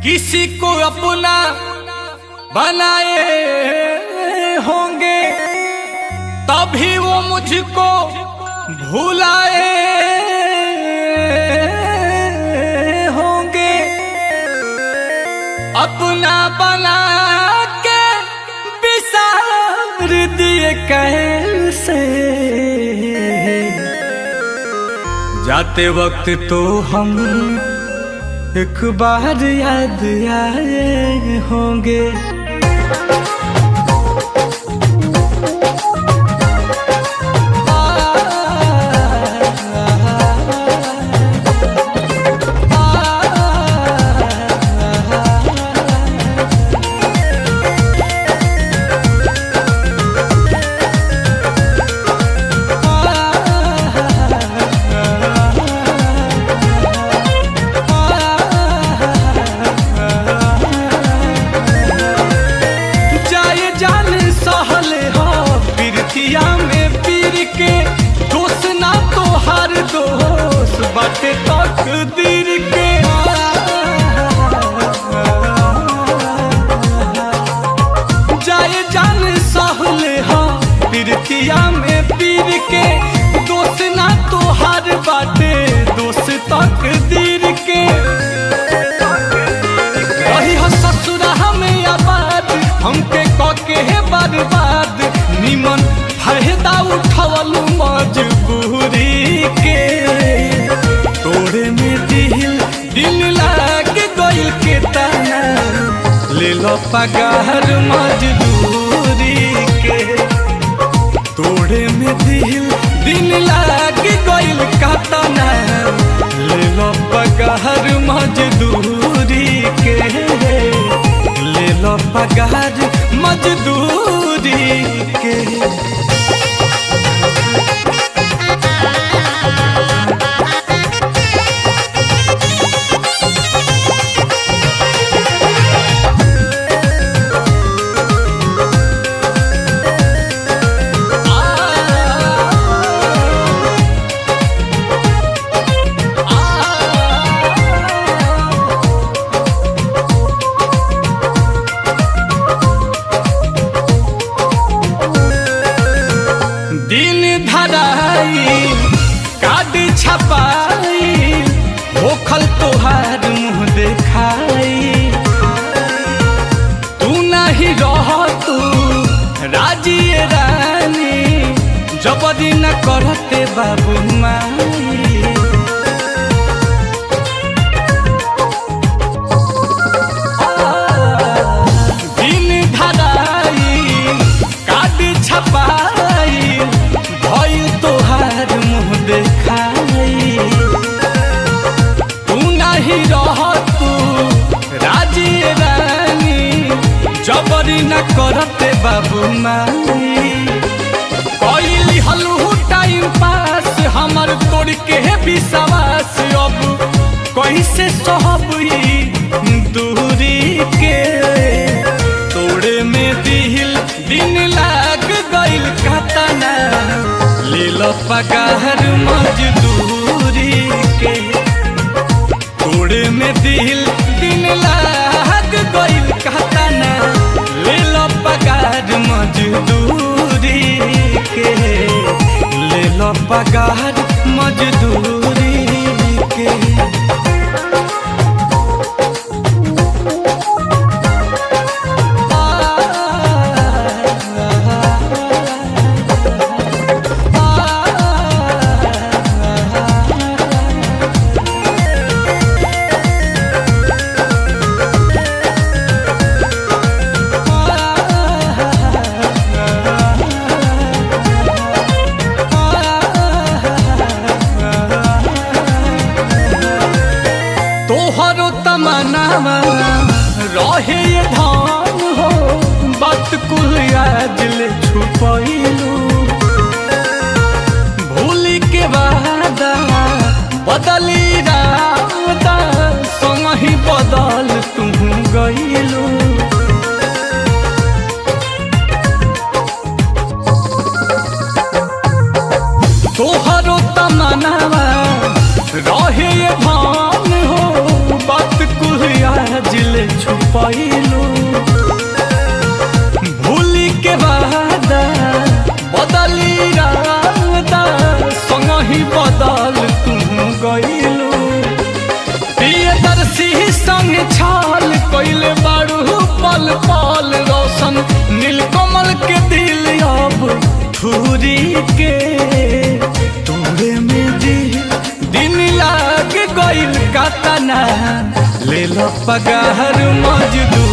किसी को अपना बनाए होंगे तभी वो मुझको भुलाए होंगे। अपना बना के बिसार दिए कैसे, जाते वक्त तो हम एक बार याद आए होंगे। बाटे तकदीर के जाए जान सहले हा प्रीतिया में पीर के, दोष ना तो हर बाटे दोष तकदीर के। वही हो ससुरा हमें आबाद हमके कके है बर्बाद, निमन फायदा उठवलू मजबूरी के। तोड़े में दिल लाग गइल के ताना, ले लो पगार मजदूरी के। तोड़े में दिल लाग गइल का ताना, ले लो पगार मजदूरी के। ले लो पगार मजदूरी के। दिन धराई काट छपाई होखल तोहार मुँह देखाई। तू नहीं रह तू राजी रानी, जबरी न करते बाबू माई। दिन धराई काट छपाई तोहार मुँह देखाई। तू नहीं रह तू राजी रानी, जबरी न करते बाबू माई। कैली हलू टाइम पास हमर तोड़ के विश्वास, अब कहीं से सहब दूरी के। तोड़े में दिन लाग गइल का ताना, ले लो पगार मजदूरी के। तोड़े में दिन लाग गइल का ताना, ले लो पगार मजदूरी के। ले लो पगार मजदूरी के। तोहरो तमन्नावा रहे ये धान हो, बात कुल आज ले छुपैलू। भूली के वादा बदली रादा, संग ही बदल तुम तोहरो तमन्नावा रहे ये भान हो बात कुल आज ले छुपाइलू भूली के वादा बदली रादा संग ही बदल तू गइलू प्रियदर्शी संग छाल कइले बारू पल पल रोशन नीलकमल के दिल अब थूरी के तोरे में दिन लाग गइल कातना ले लो पगार मजदूर